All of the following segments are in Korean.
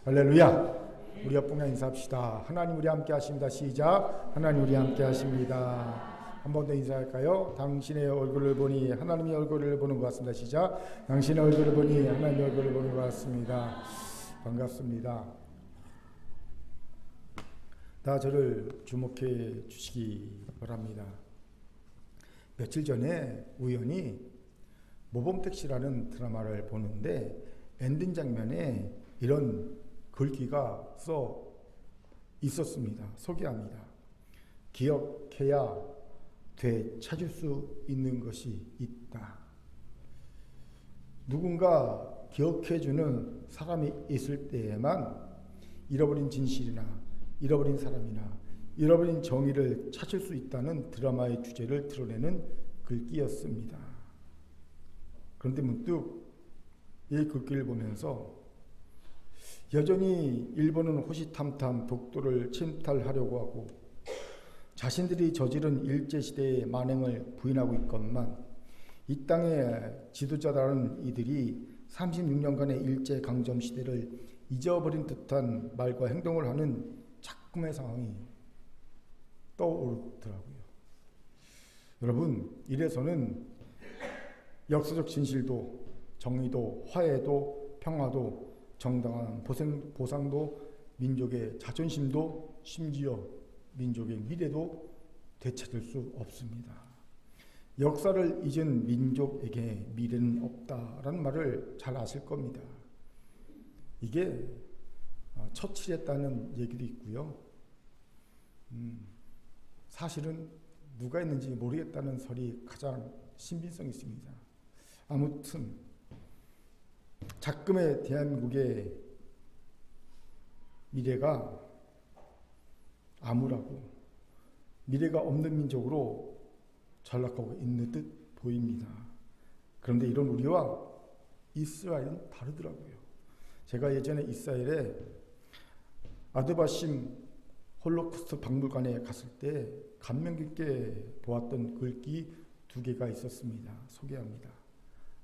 할렐루야. 우리 옆분과 인사합시다. 하나님 우리 함께 하십니다. 시작. 하나님 우리 함께 하십니다. 한 번 더 인사할까요? 당신의 얼굴을 보니 하나님의 얼굴을 보는 것 같습니다. 시작. 당신의 얼굴을 보니 하나님의 얼굴을 보는 것 같습니다. 반갑습니다. 다 저를 주목해 주시기 바랍니다. 며칠 전에 우연히 모범택시라는 드라마를 보는데 엔딩 장면에 이런 글귀가 써 있었습니다. 소개합니다. 기억해야 되찾을 수 있는 것이 있다. 누군가 기억해주는 사람이 있을 때에만 잃어버린 진실이나 잃어버린 사람이나 잃어버린 정의를 찾을 수 있다는 드라마의 주제를 드러내는 글귀였습니다. 그런데 문득 이 글귀를 보면서 여전히 일본은 호시탐탐 독도를 침탈하려고 하고 자신들이 저지른 일제시대의 만행을 부인하고 있건만 이 땅의 지도자라는 이들이 36년간의 일제강점 시대를 잊어버린 듯한 말과 행동을 하는 작금의 상황이 떠오르더라고요. 여러분, 이래서는 역사적 진실도 정의도 화해도 평화도 정당한 보상도 민족의 자존심도 심지어 민족의 미래도 되찾을 수 없습니다. 역사를 잊은 민족에게 미래는 없다라는 말을 잘 아실 겁니다. 이게 처칠했다는 얘기도 있고요. 사실은 누가 했는지 모르겠다는 설이 가장 신빙성이 있습니다. 아무튼 작금의 대한민국의 미래가 암울하고 미래가 없는 민족으로 전락하고 있는 듯 보입니다. 그런데 이런 우리와 이스라엘은 다르더라고요. 제가 예전에 이스라엘에 아드바심 홀로코스트 박물관에 갔을 때 감명 깊게 보았던 글귀 2개가 있었습니다. 소개합니다.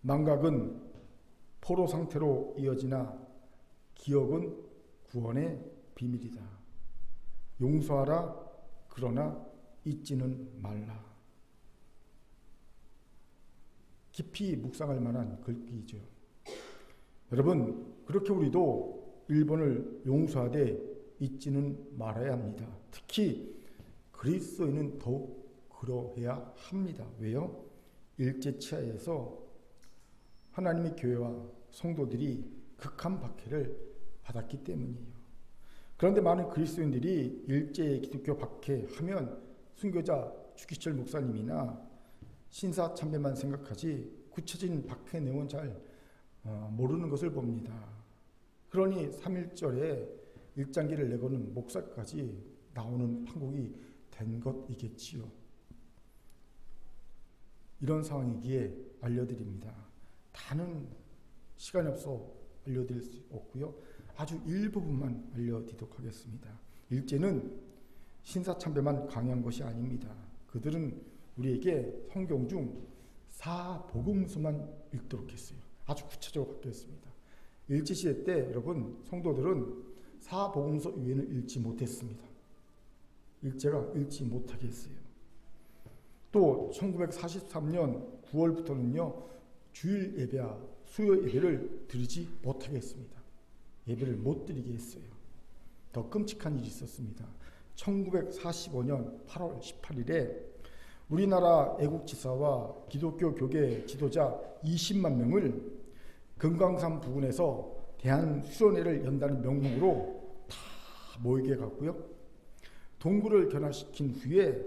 망각은 포로 상태로 이어지나 기억은 구원의 비밀이다. 용서하라 그러나 잊지는 말라. 깊이 묵상할 만한 글귀이죠. 여러분, 그렇게 우리도 일본을 용서하되 잊지는 말아야 합니다. 특히 그리스도인은 더욱 그러해야 합니다. 왜요? 일제치하에서 하나님의 교회와 성도들이 극한 박해를 받았기 때문이에요. 그런데 많은 그리스도인들이 일제의 기독교 박해하면 순교자 주기철 목사님이나 신사참배만 생각하지 구체적인 박해 내용은 잘 모르는 것을 봅니다. 그러니 3.1절에 일장기를 내거는 목사까지 나오는 판국이 된 것이겠지요. 이런 상황이기에 알려드립니다. 다는 시간이 없어 알려드릴 수 없고요. 아주 일부분만 알려드리도록 하겠습니다. 일제는 신사참배만 강요한 것이 아닙니다. 그들은 우리에게 성경 중 사복음서만 읽도록 했어요. 아주 구체적으로 바뀌었습니다. 일제시대 때 여러분 성도들은 사복음서 이외에는 읽지 못했습니다. 일제가 읽지 못하게 했어요. 또 1943년 9월부터는요. 주일 예배와 수요 예배를 드리지 못하게 했습니다. 예배를 못 드리게 했어요. 더 끔찍한 일이 있었습니다. 1945년 8월 18일에 우리나라 애국지사와 기독교 교계 지도자 20만 명을 금강산 부근에서 대한수련회를 연다는 명목으로 다 모이게 갔고요. 동굴을 견학시킨 후에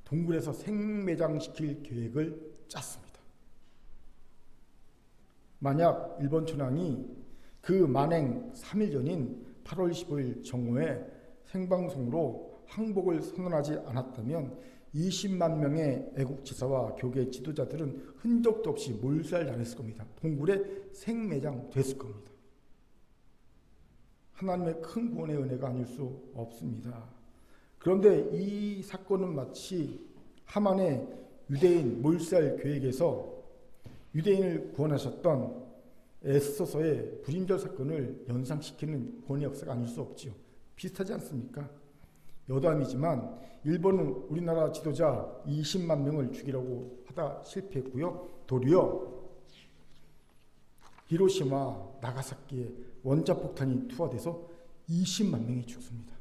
동굴에서 생매장시킬 계획을 짰습니다. 만약 일본 천황이 그 만행 3일 전인 8월 15일 정오에 생방송으로 항복을 선언하지 않았다면 20만 명의 애국지사와 교계 지도자들은 흔적도 없이 몰살당했을 겁니다. 동굴에 생매장 됐을 겁니다. 하나님의 큰 구원의 은혜가 아닐 수 없습니다. 그런데 이 사건은 마치 하만의 유대인 몰살 계획에서 유대인을 구원하셨던 에스더서의 불임절 사건을 연상시키는 본의 역사가 아닐 수 없지요. 비슷하지 않습니까? 여담이지만 일본은 우리나라 지도자 20만 명을 죽이려고 하다 실패했고요. 도리어 히로시마, 나가사키에 원자폭탄이 투하돼서 20만 명이 죽습니다.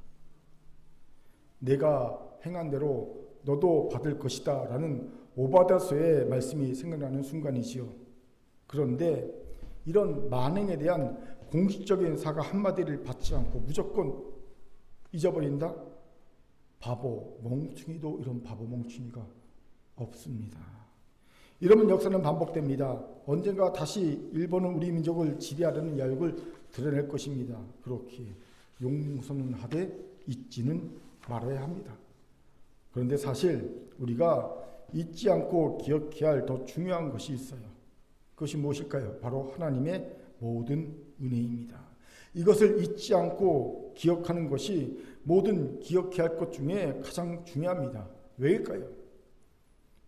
내가 행한 대로 너도 받을 것이다 라는 오바다서의 말씀이 생각나는 순간이지요. 그런데 이런 만행에 대한 공식적인 사과 한마디를 받지 않고 무조건 잊어버린다? 바보, 멍충이도 이런 바보 멍충이가 없습니다. 이러면 역사는 반복됩니다. 언젠가 다시 일본은 우리 민족을 지배하려는 야욕을 드러낼 것입니다. 그렇게 용서는 하되 잊지는 말아야 합니다. 그런데 사실 우리가 잊지 않고 기억해야 할 더 중요한 것이 있어요. 그것이 무엇일까요? 바로 하나님의 모든 은혜입니다. 이것을 잊지 않고 기억하는 것이 모든 기억해야 할 것 중에 가장 중요합니다. 왜일까요?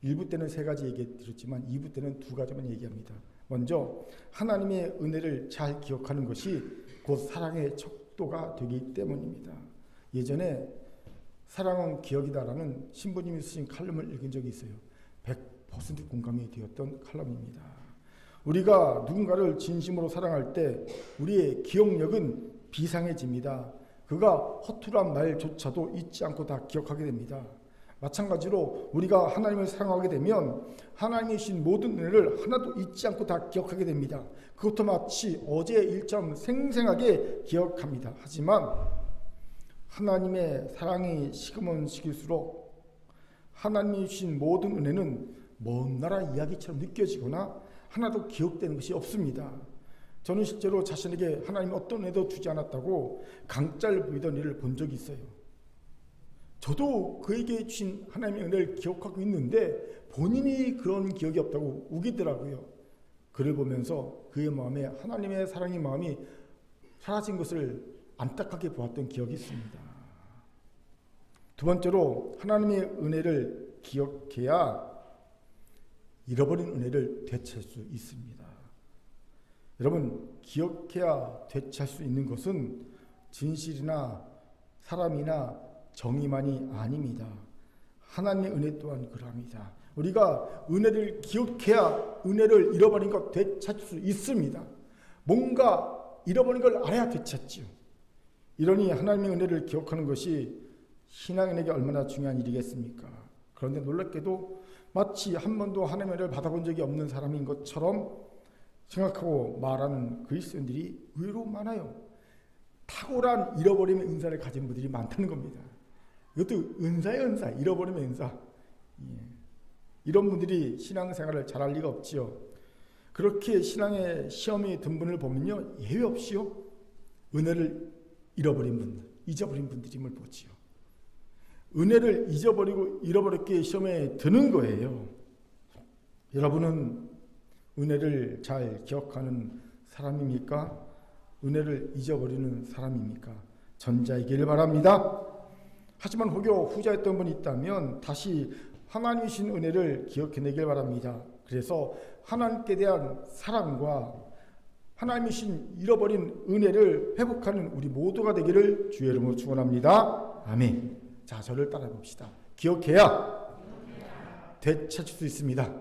1부 때는 3가지 얘기 드렸지만 2부 때는 2가지만 얘기합니다. 먼저 하나님의 은혜를 잘 기억하는 것이 곧 사랑의 척도가 되기 때문입니다. 예전에 사랑은 기억이다라는 신부님이 쓰신 칼럼을 읽은 적이 있어요. 100% 공감이 되었던 칼럼입니다. 우리가 누군가를 진심으로 사랑할 때 우리의 기억력은 비상해집니다. 그가 허투루한 말조차도 잊지 않고 다 기억하게 됩니다. 마찬가지로 우리가 하나님을 사랑하게 되면 하나님이 주신 모든 은혜를 하나도 잊지 않고 다 기억하게 됩니다. 그것도 마치 어제의 일처럼 생생하게 기억합니다. 하지만 하나님의 사랑이 식으면 식을수록 하나님이 주신 모든 은혜는 먼 나라 이야기처럼 느껴지거나 하나도 기억되는 것이 없습니다. 저는 실제로 자신에게 하나님이 어떤 은혜도 주지 않았다고 강짤 부리던 일을 본 적이 있어요. 저도 그에게 주신 하나님의 은혜를 기억하고 있는데 본인이 그런 기억이 없다고 우기더라고요. 그를 보면서 그의 마음에 하나님의 사랑의 마음이 사라진 것을 안타깝게 보았던 기억이 있습니다. 두 번째로 하나님의 은혜를 기억해야 잃어버린 은혜를 되찾을 수 있습니다. 여러분, 기억해야 되찾을 수 있는 것은 진실이나 사람이나 정의만이 아닙니다. 하나님의 은혜 또한 그러합니다. 우리가 은혜를 기억해야 은혜를 잃어버린 것 되찾을 수 있습니다. 뭔가 잃어버린 걸 알아야 되찾지요. 이러니 하나님의 은혜를 기억하는 것이 신앙인에게 얼마나 중요한 일이겠습니까? 그런데 놀랍게도 마치 한 번도 하나님의 은혜를 받아본 적이 없는 사람인 것처럼 생각하고 말하는 그리스도인들이 의외로 많아요. 탁월한 잃어버림의 은사를 가진 분들이 많다는 겁니다. 이것도 은사의 은사, 잃어버림의 은사. 이런 분들이 신앙생활을 잘할 리가 없지요. 그렇게 신앙의 시험이 든 분을 보면요, 예외 없이요, 은혜를 잃어버린 분들, 잊어버린 분들임을 보지요. 은혜를 잊어버리고 잃어버렸기에 시험에 드는 거예요. 여러분은 은혜를 잘 기억하는 사람입니까? 은혜를 잊어버리는 사람입니까? 전자이기를 바랍니다. 하지만 혹여 후자였던 분이 있다면 다시 하나님이 주신 은혜를 기억해내길 바랍니다. 그래서 하나님께 대한 사랑과 하나님이 주신 잃어버린 은혜를 회복하는 우리 모두가 되기를 주의 이름으로 축원합니다. 아멘. 자, 저를 따라 봅시다. 기억해야 되찾을 수 있습니다.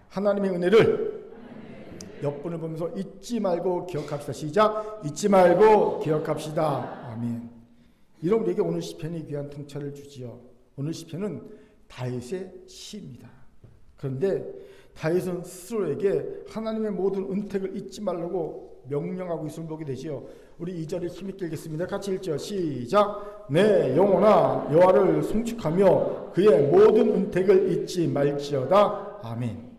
하나님의 은혜를 옆분을 보면서 잊지 말고 기억합시다. 시작. 잊지 말고 기억합시다. 아멘. 이런 우리에게 오늘 시편이 귀한 통찰을 주지요. 오늘 시편은 다윗의 시입니다. 그런데 다윗은 스스로에게 하나님의 모든 은택을 잊지 말라고 명령하고 있음을 보게 되지요. 우리 2절을 힘있게 읽겠습니다. 같이 읽죠. 시작. 내 영혼아 여호와를 송축하며 그의 모든 은택을 잊지 말지어다. 아멘.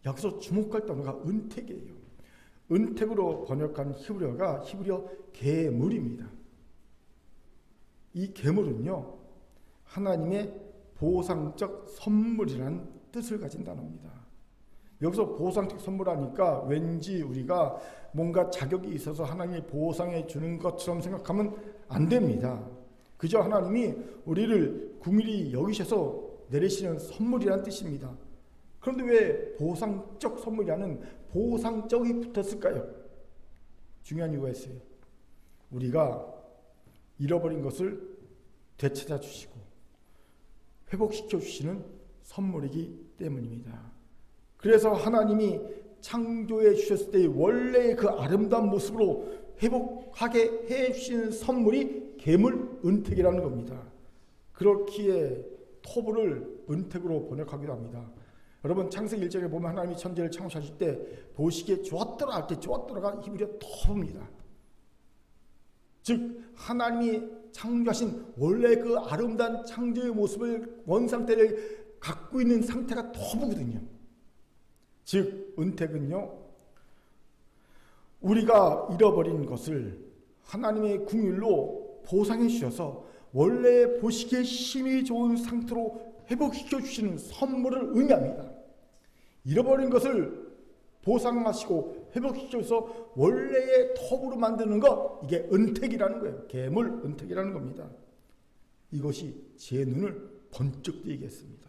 여기서 주목할 단어가 은택이에요. 은택으로 번역한 히브리어 계물입니다. 이 계물은요, 하나님의 보상적 선물이라는 뜻을 가진 단어입니다. 여기서 보상적 선물하니까 왠지 우리가 뭔가 자격이 있어서 하나님이 보상해 주는 것처럼 생각하면 안 됩니다. 그저 하나님이 우리를 긍휼히 여기셔서 내리시는 선물이라는 뜻입니다. 그런데 왜 보상적 선물이라는 보상적이 붙었을까요? 중요한 이유가 있어요. 우리가 잃어버린 것을 되찾아 주시고 회복시켜 주시는 선물이기 때문입니다. 그래서 하나님이 창조해 주셨을 때의 원래의 그 아름다운 모습으로 회복하게 해 주시는 선물이 계물 은택이라는 겁니다. 그렇기에 토부를 은택으로 번역하기도 합니다. 여러분 창세기 1장에 보면 하나님이 천지를 창조하실 때 보시기에 좋았더라 할 때 좋았더라가 히브리어 토부입니다. 즉 하나님이 창조하신 원래 그 아름다운 창조의 모습을 원상태를 갖고 있는 상태가 토부거든요. 즉 은택은요, 우리가 잃어버린 것을 하나님의 긍휼로 보상해 주셔서 원래 보시기에 힘이 좋은 상태로 회복시켜 주시는 선물을 의미합니다. 잃어버린 것을 보상하시고 회복시켜서 원래의 톱으로 만드는 것, 이게 은택이라는 거예요. 계물 은택이라는 겁니다. 이것이 제 눈을 번쩍 뜨이게 했습니다.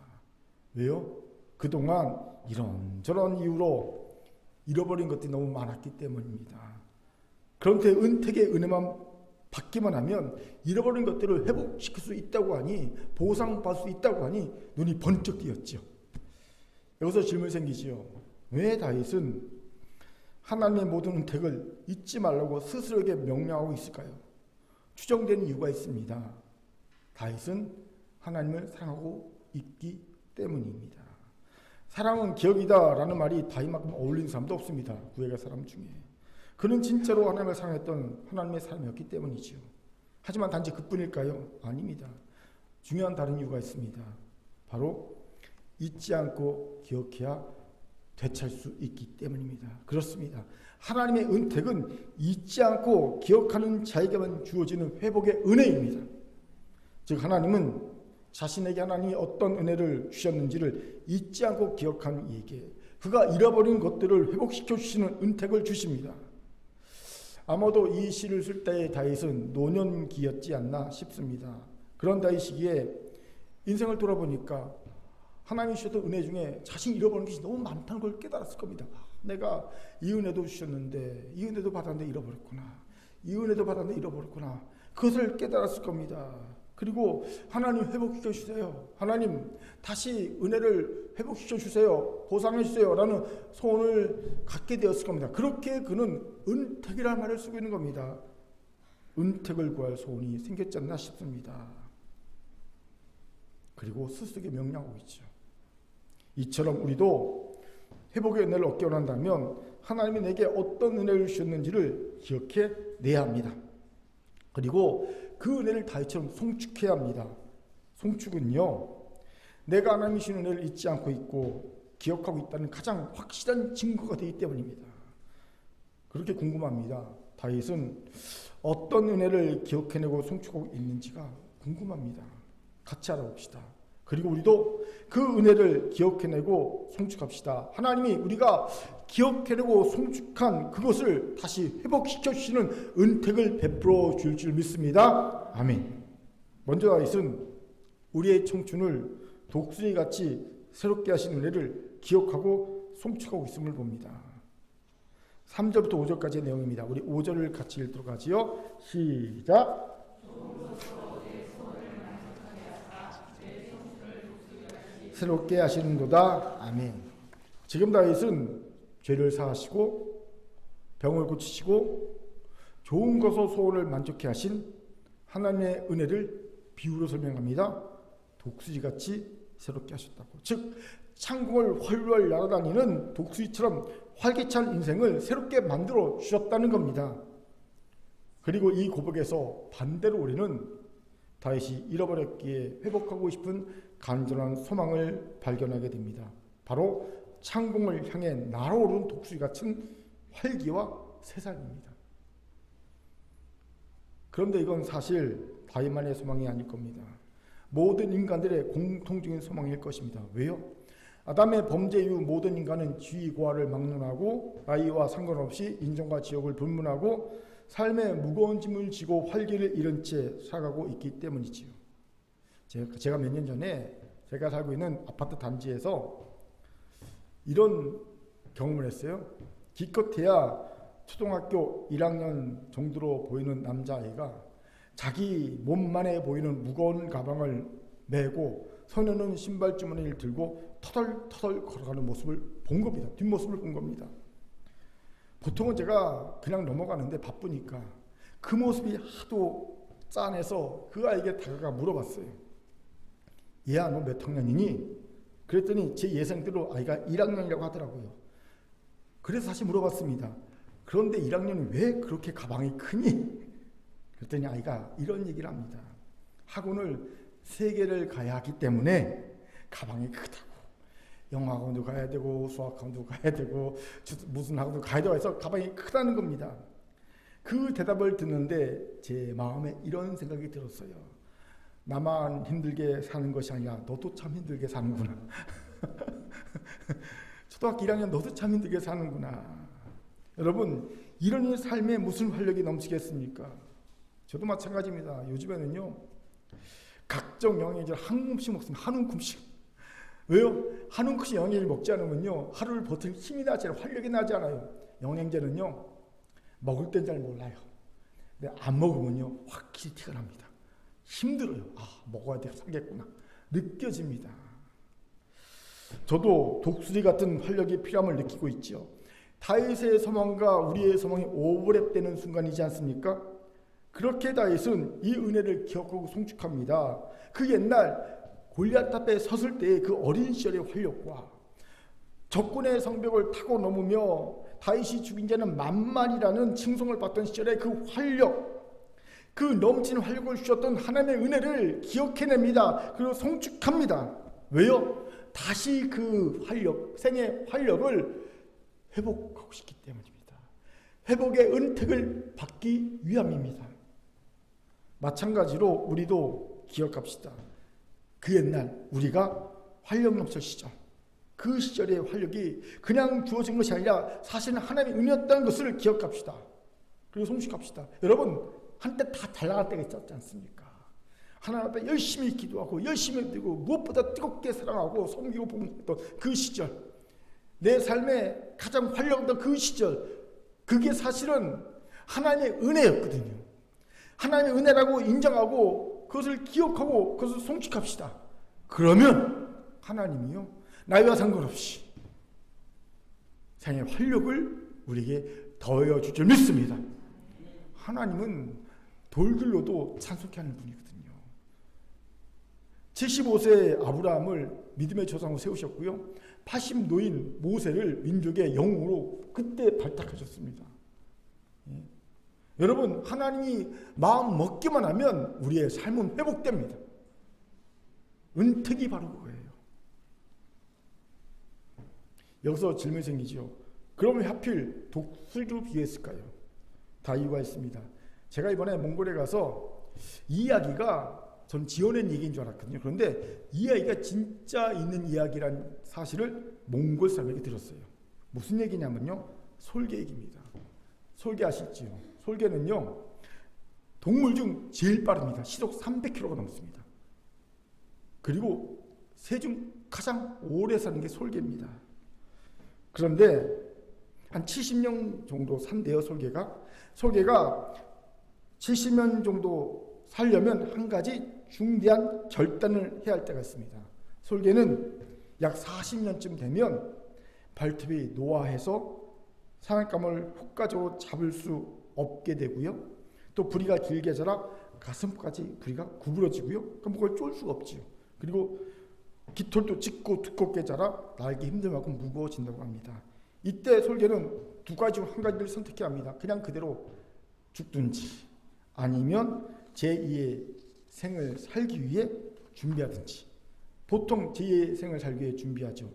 왜요? 그동안 이런저런 이유로 잃어버린 것들이 너무 많았기 때문입니다. 그런데 은택의 은혜만 받기만 하면 잃어버린 것들을 회복시킬 수 있다고 하니, 보상받을 수 있다고 하니 눈이 번쩍 띄었죠. 여기서 질문이 생기지요. 왜 다윗은 하나님의 모든 은택을 잊지 말라고 스스로에게 명령하고 있을까요? 추정되는 이유가 있습니다. 다윗은 하나님을 사랑하고 있기 때문입니다. 사랑은 기억이다 라는 말이 다윗만큼 어울리는 사람도 없습니다. 구약의 사람 중에. 그는 진짜로 하나님을 사랑했던 하나님의 사람이었기 때문이지요. 하지만 단지 그뿐일까요? 아닙니다. 중요한 다른 이유가 있습니다. 바로 잊지 않고 기억해야 되찾을 수 있기 때문입니다. 그렇습니다. 하나님의 은택은 잊지 않고 기억하는 자에게만 주어지는 회복의 은혜입니다. 즉 하나님은 자신에게 하나님이 어떤 은혜를 주셨는지를 잊지 않고 기억하는 이에게 그가 잃어버린 것들을 회복시켜 주시는 은택을 주십니다. 아마도 이 시를 쓸 때의 다윗은 노년기였지 않나 싶습니다. 그런 다윗이기에 인생을 돌아보니까 하나님이 주셨던 은혜 중에 자신이 잃어버린 것이 너무 많다는 걸 깨달았을 겁니다. 내가 이 은혜도 주셨는데, 이 은혜도 받았는데 잃어버렸구나. 이 은혜도 받았는데 잃어버렸구나. 그것을 깨달았을 겁니다. 그리고 하나님 회복시켜 주세요. 하나님 다시 은혜를 회복시켜 주세요. 보상해 주세요. 라는 소원을 갖게 되었을 겁니다. 그렇게 그는 은택이라는 말을 쓰고 있는 겁니다. 은택을 구할 소원이 생겼지 않나 싶습니다. 그리고 스스로에게 명령하고 있죠. 이처럼 우리도 회복의 은혜를 얻기 원한다면 하나님이 내게 어떤 은혜를 주셨는지를 기억해 내야 합니다. 그리고 그 은혜를 다윗처럼 송축해야 합니다. 송축은요, 내가 하나님이 주신 은혜를 잊지 않고 있고 기억하고 있다는 가장 확실한 증거가 되기 때문입니다. 그렇게 궁금합니다. 다윗은 어떤 은혜를 기억해내고 송축하고 있는지가 궁금합니다. 같이 알아봅시다. 그리고 우리도 그 은혜를 기억해내고 송축합시다. 하나님이 우리가 기억해내고 송축한 그것을 다시 회복시켜 주시는 은택을 베풀어 줄 줄 믿습니다. 아멘. 먼저 다윗은 우리의 청춘을 독수리같이 새롭게 하신 은혜를 기억하고 송축하고 있음을 봅니다. 3절부터 5절까지의 내용입니다. 우리 5절을 같이 읽도록 하지요. 시작. 새롭게 하시는도다. 아멘. 지금 다윗은 죄를 사하시고 병을 고치시고 좋은 것으로 소원을 만족해 하신 하나님의 은혜를 비유로 설명합니다. 독수리같이 새롭게 하셨다고. 즉 창공을 활활 날아다니는 독수리처럼 활기찬 인생을 새롭게 만들어 주셨다는 겁니다. 그리고 이 고백에서 반대로 우리는 다윗이 잃어버렸기에 회복하고 싶은 간절한 소망을 발견하게 됩니다. 바로 창공을 향해 날아오르는 독수리 같은 활기와 새살입니다. 그런데 이건 사실 다윗만의 소망이 아닐 겁니다. 모든 인간들의 공통적인 소망일 것입니다. 왜요? 아담의 범죄 이후 모든 인간은 지위고하를 막론하고 나이와 상관없이 인정과 지옥을 불문하고 삶의 무거운 짐을 지고 활기를 잃은 채 살아가고 있기 때문이지요. 제가 몇 년 전에 제가 살고 있는 아파트 단지에서 이런 경험을 했어요. 기껏해야 초등학교 1학년 정도로 보이는 남자아이가 자기 몸만해 보이는 무거운 가방을 메고 손에는 신발 주머니를 들고 터덜터덜 걸어가는 모습을 본 겁니다. 뒷모습을 본 겁니다. 보통은 제가 그냥 넘어가는데 바쁘니까 그 모습이 하도 짠해서 그 아이에게 다가가 물어봤어요. 얘야, 너 몇 학년이니? 그랬더니 제 예상대로 아이가 1학년이라고 하더라고요. 그래서 다시 물어봤습니다. 그런데 1학년이 왜 그렇게 가방이 크니? 그랬더니 아이가 이런 얘기를 합니다. 학원을 3개를 가야 하기 때문에 가방이 크다고. 영어학원도 가야 되고 수학학원도 가야 되고 무슨 학원도 가야 되고 해서 가방이 크다는 겁니다. 그 대답을 듣는데 제 마음에 이런 생각이 들었어요. 나만 힘들게 사는 것이 아니라 너도 참 힘들게 사는구나. 초등학교 1학년 너도 참 힘들게 사는구나. 여러분, 이런 삶에 무슨 활력이 넘치겠습니까? 저도 마찬가지입니다. 요즘에는요, 각종 영양제를 한 움씩 먹습니다. 한 움큼씩. 왜요? 한 움큼씩 영양제를 먹지 않으면요, 하루를 버틸 힘이 나지 않아요. 활력이 나지 않아요. 영양제는요, 먹을 땐 잘 몰라요. 근데 안 먹으면요, 확실히 티가 납니다. 힘들어요. 아, 먹어야 되겠구나. 느껴집니다. 저도 독수리 같은 활력이 필요함을 느끼고 있죠. 다윗의 소망과 우리의 소망이 오버랩되는 순간이지 않습니까? 그렇게 다윗은 이 은혜를 기억하고 송축합니다. 그 옛날 골리앗 앞에 섰을 때의 그 어린 시절의 활력과 적군의 성벽을 타고 넘으며 다윗이 죽인 자는 만만이라는 칭송을 받던 시절의 그 활력, 그 넘치는 활력을 주셨던 하나님의 은혜를 기억해냅니다. 그리고 송축합니다. 왜요? 다시 그 활력, 생의 활력을 회복하고 싶기 때문입니다. 회복의 은택을 받기 위함입니다. 마찬가지로 우리도 기억합시다. 그 옛날 우리가 활력 넘칠 시절, 그 시절의 활력이 그냥 주어진 것이 아니라 사실은 하나님의 은혜였다는 것을 기억합시다. 그리고 송축합시다. 여러분, 한때 다 잘 나갈 때가 있지 않습니까? 하나님 앞에 열심히 기도하고 열심히 드리고 무엇보다 뜨겁게 사랑하고 섬기고 봉사했던 그 시절, 내 삶에 가장 활력있던 그 시절, 그게 사실은 하나님의 은혜였거든요. 하나님의 은혜라고 인정하고 그것을 기억하고 그것을 송축합시다. 그러면 하나님이요, 나이와 상관없이 생의 활력을 우리에게 더하여 줄 줄 믿습니다. 하나님은 돌들로도 찬송케 하는 분이거든요. 75세 아브라함을 믿음의 조상으로 세우셨고요. 80노인 모세를 민족의 영웅으로 그때 발탁하셨습니다. 예. 여러분, 하나님이 마음 먹기만 하면 우리의 삶은 회복됩니다. 은택이 바로 그거예요. 여기서 질문이 생기죠. 그러면 하필 독수리로 비유했을까요? 다 이유가 있습니다. 제가 이번에 몽골에 가서 이 이야기가 전 지어낸 얘기인 줄 알았거든요. 그런데 이 이야기가 진짜 있는 이야기란 사실을 몽골 사람에게 들었어요. 무슨 얘기냐면요, 솔개 얘기입니다. 솔개 아시죠? 솔개는요, 동물 중 제일 빠릅니다. 시속 300km가 넘습니다. 그리고 새 중 가장 오래 사는 게 솔개입니다. 그런데 한 70년 정도 산대요, 솔개가. 솔개가 70년 정도 살려면 한 가지 중대한 결단을 해야 할 때가 있습니다. 솔개는 약 40년쯤 되면 발톱이 노화해서 사냥감을 효과적으로 잡을 수 없게 되고요. 또 부리가 길게 자라 가슴까지 부리가 구부러지고요. 그럼 그걸 쫄 수가 없지요. 그리고 깃털도 짙고 두껍게 자라 날기 힘들 만큼 무거워진다고 합니다. 이때 솔개는 두 가지 중 한 가지를 선택해야 합니다. 그냥 그대로 죽든지 아니면 제2의 생을 살기 위해 준비하든지. 보통 제2의 생을 살기 위해 준비하죠.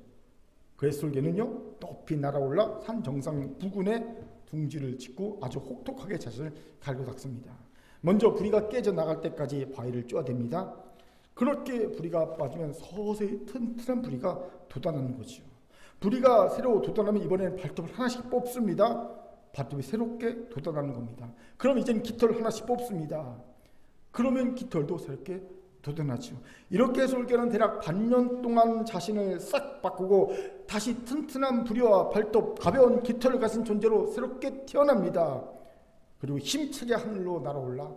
그래서 솔개는요, 높이 날아올라 산 정상 부근에 둥지를 짓고 아주 혹독하게 자신을 갈고 닦습니다. 먼저 부리가 깨져 나갈 때까지 바위를 쪼아댑니다. 그렇게 부리가 빠지면 서서히 튼튼한 부리가 돋아나는 거죠. 부리가 새로 돋아나면 이번에는 발톱을 하나씩 뽑습니다. 발톱이 새롭게 돋아나는 겁니다. 그럼 이제는 깃털을 하나씩 뽑습니다. 그러면 깃털도 새롭게 도전하죠. 이렇게 설교는 대략 반년 동안 자신을 싹 바꾸고 다시 튼튼한 부리와 발톱, 가벼운 깃털을 가진 존재로 새롭게 태어납니다. 그리고 힘차게 하늘로 날아올라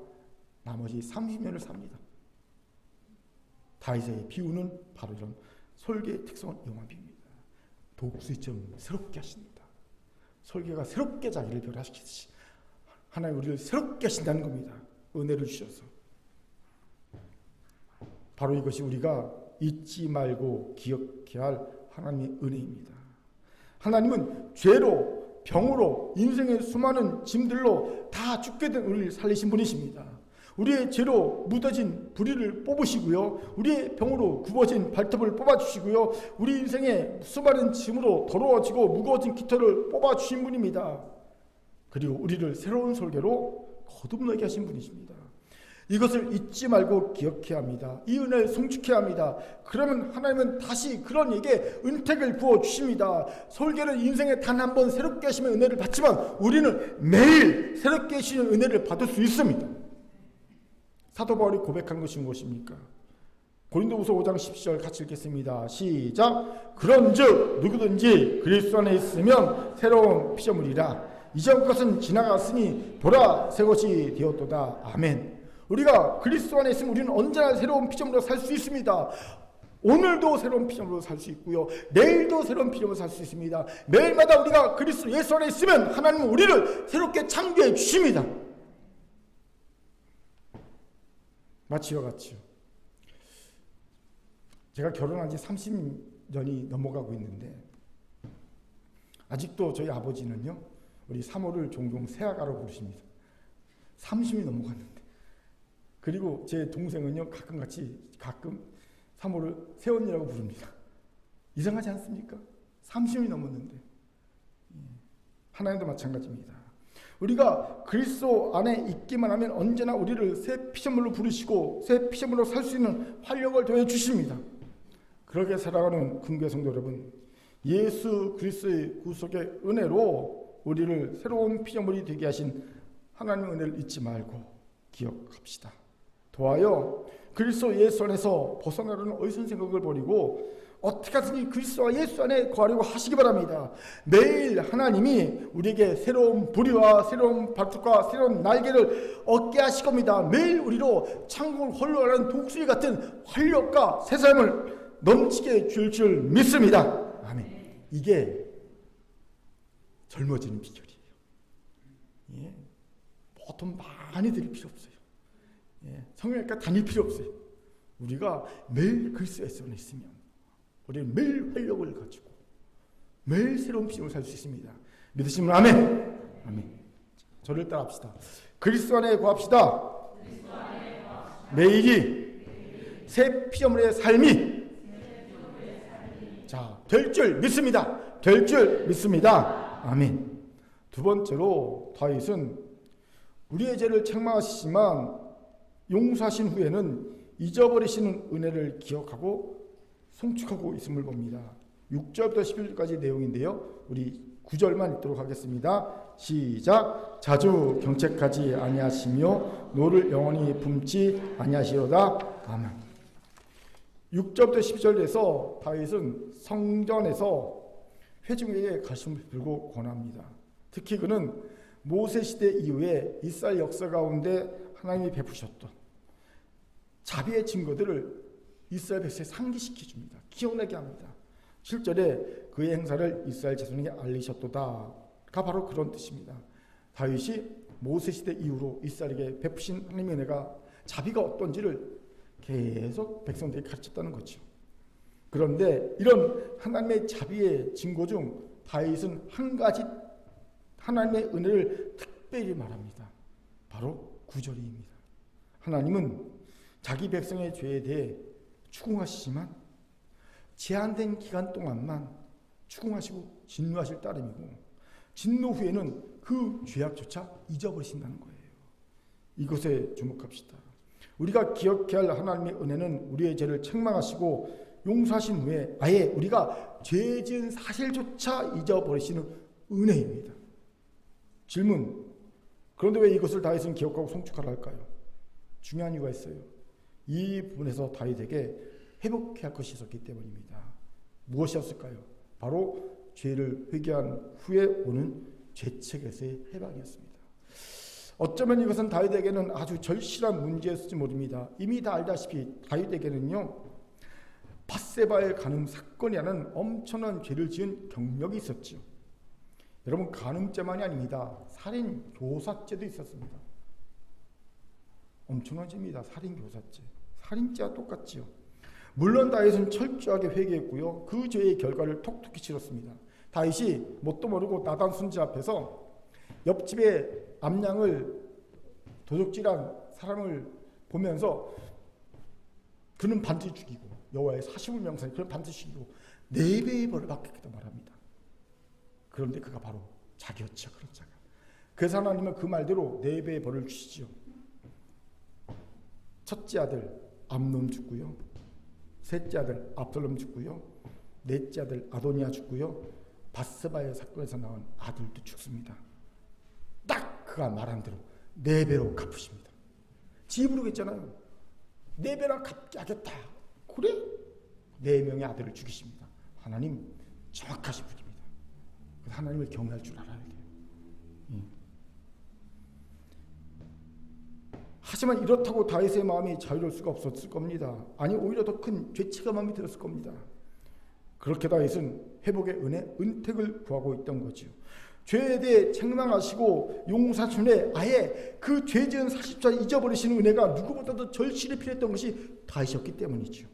나머지 30년을 삽니다. 다윗의 비유는 바로 이런 설교의 특성을 이용한 비유입니다. 독수리처럼 새롭게 하십니다. 설교가 새롭게 자기를 변화시키듯이 하나님 우리를 새롭게 하신다는 겁니다. 은혜를 주셔서. 바로 이것이 우리가 잊지 말고 기억해야 할 하나님의 은혜입니다. 하나님은 죄로, 병으로, 인생의 수많은 짐들로 다 죽게 된 우리를 살리신 분이십니다. 우리의 죄로 묻어진 부리를 뽑으시고요, 우리의 병으로 굽어진 발톱을 뽑아주시고요, 우리 인생의 수많은 짐으로 더러워지고 무거워진 깃털을 뽑아주신 분입니다. 그리고 우리를 새로운 설계로 거듭나게 하신 분이십니다. 이것을 잊지 말고 기억해야 합니다. 이 은혜를 송축해야 합니다. 그러면 하나님은 다시 그런 이에게 은택을 부어주십니다. 설계는 인생에 단 한 번 새롭게 하시는 은혜를 받지만 우리는 매일 새롭게 하시는 은혜를 받을 수 있습니다. 사도 바울이 고백한 것이 무엇입니까? 고린도후서 5장 10절 같이 읽겠습니다. 시작. 그런즉 누구든지 그리스도 안에 있으면 새로운 피조물이라. 이전 것은 지나갔으니 보라 새 것이 되었도다. 아멘. 우리가 그리스도 안에 있으면 우리는 언제나 새로운 피조물로 살 수 있습니다. 오늘도 새로운 피조물로 살 수 있고요, 내일도 새로운 피조물로 살 수 있습니다. 매일마다 우리가 그리스도 예수 안에 있으면 하나님은 우리를 새롭게 창조해 주십니다. 마치와 같이요. 제가 결혼한 지 30년이 넘어가고 있는데 아직도 저희 아버지는요, 우리 사모를 종종 새아가로 부르십니다. 30년이 넘어갔는데. 그리고 제 동생은요, 가끔 사모를 새언니라고 부릅니다. 이상하지 않습니까? 30년이 넘었는데. 하나님도 마찬가지입니다. 우리가 그리스도 안에 있기만 하면 언제나 우리를 새 피조물로 부르시고 새 피조물로 살 수 있는 활력을 더해 주십니다. 그렇게 살아가는 군교회 성도 여러분, 예수 그리스도의 구속의 은혜로 우리를 새로운 피조물이 되게 하신 하나님의 은혜를 잊지 말고 기억합시다. 도하여 그리스도 예수 안에서 벗어나려는 어리석은 생각을 버리고 어떻게 하든지 그리스도와 예수 안에 거하려고 하시기 바랍니다. 매일 하나님이 우리에게 새로운 부리와 새로운 발톱과 새로운 날개를 얻게 하실 겁니다. 매일 우리로 천국을 홀로하는 독수리 같은 활력과 새삼을 넘치게 줄 줄 믿습니다. 아멘. 이게 젊어지는 비결이에요. 예. 보통 많이 들을 필요 없어요. 예. 성형외과 다닐 필요 없어요. 우리가 매일 그리스도의 손에 있으면 우리는 매일 활력을 가지고 매일 새로운 피조물을 살 수 있습니다. 믿으시면 아멘. 아멘. 저를 따라합시다. 그리스도 안에 거합시다. 매일이 새 피조물의 삶이 될 줄 믿습니다. 될 줄 믿습니다. 아멘. 두 번째로 다윗은 우리의 죄를 책망하시지만 용서하신 후에는 잊어버리시는 은혜를 기억하고 송축하고 있음을 봅니다. 6절부터 11절까지 내용인데요, 우리 9절만 읽도록 하겠습니다. 시작. 자주 경책하지 아니하시며 노를 영원히 품지 아니하시로다. 아멘. 6절부터 10절에서 다윗은 성전에서 회중에게 가슴을 들고 권합니다. 특히 그는 모세 시대 이후에 이스라엘 역사 가운데 하나님이 베푸셨던 자비의 증거들을 이스라엘 백성에 상기시켜 줍니다. 기억나게 합니다. 7절에 그의 행사를 이스라엘 자손에게 알리셨도다가 바로 그런 뜻입니다. 다윗이 모세 시대 이후로 이스라엘에게 베푸신 하나님의 은혜가, 자비가 어떤지를 계속 백성들에게 가르쳤다는 거죠. 그런데 이런 하나님의 자비의 증거 중 다윗은 한 가지 하나님의 은혜를 특별히 말합니다. 바로 9절입니다. 하나님은 자기 백성의 죄에 대해 추궁하시지만 제한된 기간 동안만 추궁하시고 진노하실 따름이고, 진노 후에는 그 죄악조차 잊어버리신다는 거예요. 이것에 주목합시다. 우리가 기억해야 할 하나님의 은혜는 우리의 죄를 책망하시고 용서하신 후에 아예 우리가 죄 지은 사실조차 잊어버리시는 은혜입니다. 질문. 그런데 왜 이것을 다윗은 기억하고 송축하라 할까요? 중요한 이유가 있어요. 이 부분에서 다윗에게 회복해야 할 것이 있었기 때문입니다. 무엇이었을까요? 바로 죄를 회개한 후에 오는 죄책에서의 해방이었습니다. 어쩌면 이것은 다윗에게는 아주 절실한 문제였을지 모릅니다. 이미 다 알다시피 다윗에게는요, 밧세바에 가늠 사건이라는 엄청난 죄를 지은 경력이 있었죠. 여러분, 간음죄만이 아닙니다. 살인 교사죄도 있었습니다. 엄청난 죄입니다. 살인 교사죄. 살인죄와 똑같지요. 물론 다윗은 철저하게 회개했고요. 그 죄의 결과를 톡톡히 치렀습니다. 다윗이 뭣도 모르고 나단 순지 앞에서 옆집에 암양을 도적질한 사람을 보면서 그는 반드시 죽이고, 여호와의 사심을 명사해 그는 반드시 죽이고 4배의 벌을 받겠다 말합니다. 그런데 그가 바로 자기였죠. 그런 자가. 그래서 하나님은 그 말대로 4배의 벌을 주시죠. 첫째 아들 암논 죽고요, 셋째 아들 압살롬 죽고요, 넷째 아들 아도니아 죽고요, 밧세바의 사건에서 나온 아들도 죽습니다. 딱 그가 말한 대로 4배로 갚으십니다. 집으로 했잖아요. 4배나 갚겠다. 그래? 4명의 아들을 죽이십니다. 하나님 정확하신 분입니다. 하나님을 경외할 줄 알아야 돼요. 하지만 이렇다고 다윗의 마음이 자유로울 수가 없었을 겁니다. 아니, 오히려 더 큰 죄책감이 들었을 겁니다. 그렇게 다윗은 회복의 은택을 구하고 있던 거죠. 죄에 대해 책망하시고 용서하시는 아예 그 죄 지은 사실조차 잊어버리시는 은혜가 누구보다도 절실히 필요했던 것이 다윗이었기 때문이죠.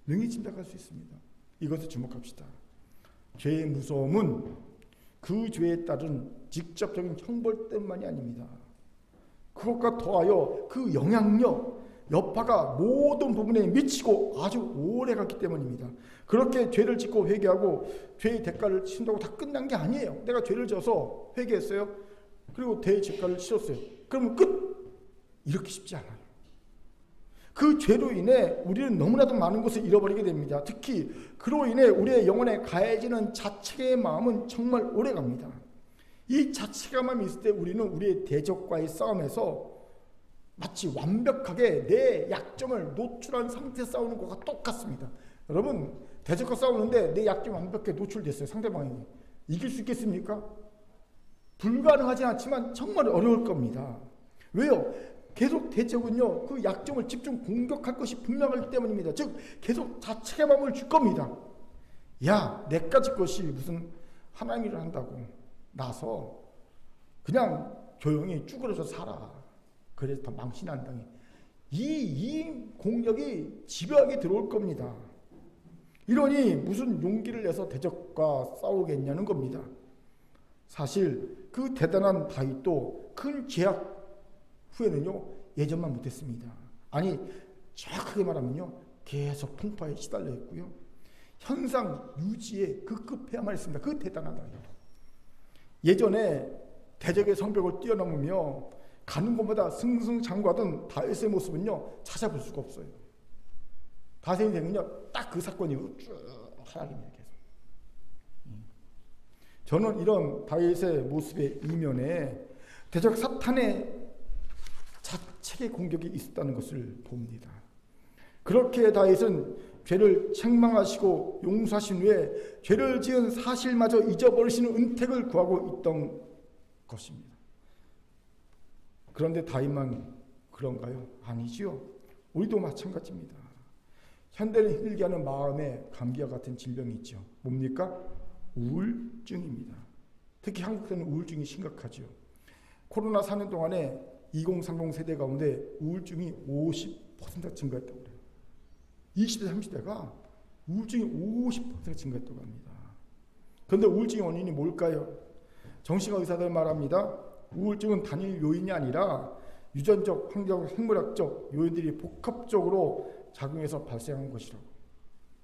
능히 짐작할 수 있습니다. 이것을 주목합시다. 죄의 무서움은 그 죄에 따른 직접적인 형벌뿐만이 아닙니다. 그것과 더하여 그 영향력, 여파가 모든 부분에 미치고 아주 오래 갔기 때문입니다. 그렇게 죄를 짓고 회개하고 죄의 대가를 치른다고 다 끝난 게 아니에요. 내가 죄를 져서 회개했어요. 그리고 대가를 치렀어요. 그러면 끝! 이렇게 쉽지 않아요. 그 죄로 인해 우리는 너무나도 많은 것을 잃어버리게 됩니다. 특히 그로 인해 우리의 영혼에 가해지는 자책의 마음은 정말 오래 갑니다. 이 자책감이 있을 때 우리는 우리의 대적과의 싸움에서 마치 완벽하게 내 약점을 노출한 상태에서 싸우는 것과 똑같습니다. 여러분, 대적과 싸우는데 내 약점이 완벽하게 노출됐어요. 상대방이. 이길 수 있겠습니까? 불가능하진 않지만 정말 어려울 겁니다. 왜요? 계속 대적은요, 그 약점을 집중 공격할 것이 분명하기 때문입니다. 즉 계속 자책의 마음을 줄 겁니다. 야, 내까지 것이 무슨 하나님 일을 한다고 나서 그냥 조용히 쭈그러져 살아. 그래서 더 망신 안 당해. 이 공격이 집요하게 들어올 겁니다. 이러니 무슨 용기를 내서 대적과 싸우겠냐는 겁니다. 사실 그 대단한 다윗도 큰 죄악 후에는요, 예전만 못했습니다. 아니, 정확하게 말하면요, 계속 풍파에 시달려 있고요, 현상 유지에 급급해야만 했습니다. 그 대단한 다윗. 예전에 대적의 성벽을 뛰어넘으며 가는 곳마다 승승장구하던 다윗의 모습은요, 찾아볼 수가 없어요. 다윗의 인생은요, 딱 그 사건이 쭉 하락입니다. 계속. 저는 이런 다윗의 모습의 이면에 대적 사탄의 자책의 공격이 있었다는 것을 봅니다. 그렇게 다윗은 죄를 책망하시고 용서하신 후에 죄를 지은 사실마저 잊어버리시는 은택을 구하고 있던 것입니다. 그런데 다윗만 그런가요? 아니지요. 우리도 마찬가지입니다. 현대를 힘들게 하는 마음의 감기와 같은 질병이 있죠. 뭡니까? 우울증입니다. 특히 한국에는 우울증이 심각하죠. 코로나 4년 동안에 2030 세대 가운데 우울증이 50% 증가했다고 그래요. 20대 30대가 우울증이 50% 증가했다고 합니다. 그런데 우울증의 원인이 뭘까요? 정신과 의사들 말합니다. 우울증은 단일 요인이 아니라 유전적, 환경, 생물학적 요인들이 복합적으로 작용해서 발생한 것이라고.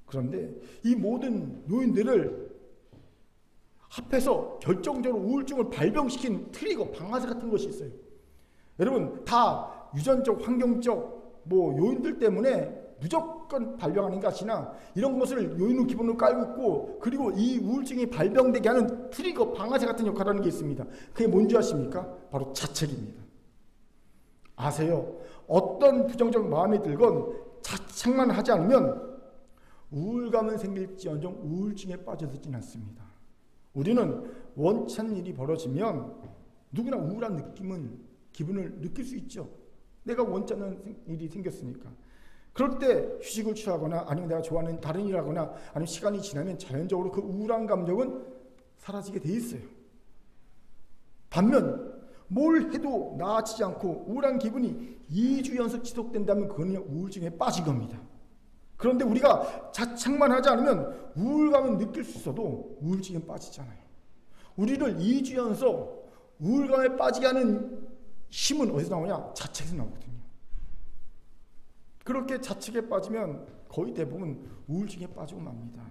그런데 이 모든 요인들을 합해서 결정적으로 우울증을 발병시킨 트리거, 방아쇠 같은 것이 있어요. 여러분, 다 유전적, 환경적 요인들 때문에 무조건 발병하는 것이 아니라 이런 것을 요인으로 기본으로 깔고 있고, 그리고 이 우울증이 발병되게 하는 트리거, 방아쇠 같은 역할을 하는 게 있습니다. 그게 뭔지 아십니까? 바로 자책입니다. 아세요? 어떤 부정적 마음이 들건 자책만 하지 않으면 우울감은 생길지언정 우울증에 빠져들지는 않습니다. 우리는 원치 않는 일이 벌어지면 누구나 우울한 기분을 느낄 수 있죠. 내가 원치 않는 일이 생겼으니까. 그럴 때 휴식을 취하거나 아니면 내가 좋아하는 다른 일을 하거나 아니면 시간이 지나면 자연적으로 그 우울한 감정은 사라지게 돼 있어요. 반면 뭘 해도 나아지지 않고 우울한 기분이 2주 연속 지속된다면 그건 그냥 우울증에 빠진 겁니다. 그런데 우리가 자책만 하지 않으면 우울감은 느낄 수 있어도 우울증에 빠지잖아요. 우리를 2주 연속 우울감에 빠지게 하는 힘은 어디서 나오냐? 자책에서 나오거든요. 그렇게 자책에 빠지면 거의 대부분 우울증에 빠지고 맙니다.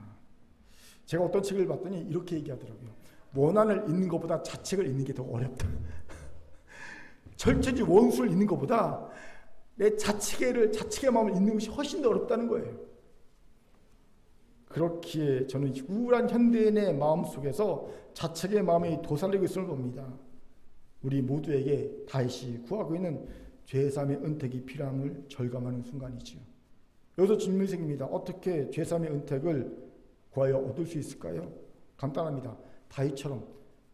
제가 어떤 책을 봤더니 이렇게 얘기하더라고요. 원한을 잊는 것보다 자책을 잊는 게 더 어렵다. 절체지 원수를 잊는 것보다 내 자책의 마음을 잊는 것이 훨씬 더 어렵다는 거예요. 그렇기에 저는 우울한 현대인의 마음 속에서 자책의 마음이 도살리고 있음을 봅니다. 우리 모두에게 다시 구하고 있는 죄사함의 은택이 필요함을 절감하는 순간이지요. 여기서 질문이 생깁니다. 어떻게 죄사함의 은택을 구하여 얻을 수 있을까요? 간단합니다. 다윗처럼